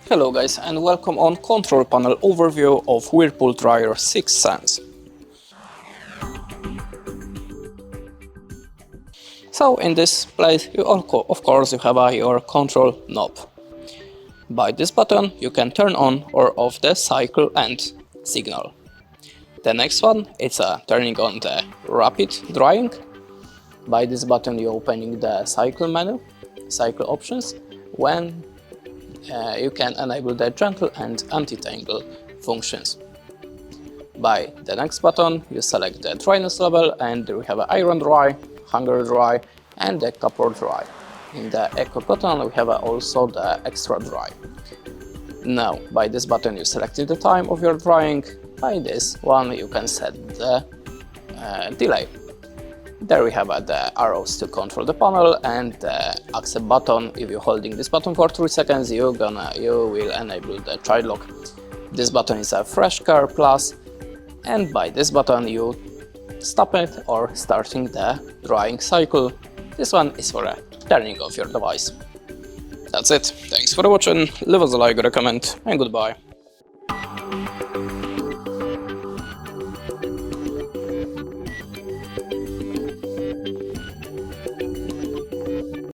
Hello guys, and welcome on control panel overview of Whirlpool Dryer 6 Sense. So in this place you of course you have your control knob. By this button you can turn on or off the cycle and signal. The next one is turning on the rapid drying. By this button you're opening the cycle menu, cycle options, when you can enable the gentle and anti-tangle functions. By the next button you select the dryness level, and we have iron dry, hanger dry and the couple dry. In the echo button we have also the extra dry. Now by this button you selected the time of your drying. By this one you can set the delay. There we have the arrows to control the panel and the accept button. If you're holding this button for 3 seconds, you will enable the child lock. This button is a Fresh Care Plus, and by this button you stop it or starting the drying cycle. This one is for turning off your device. That's it. Thanks for watching. Leave us a like or a comment, and goodbye.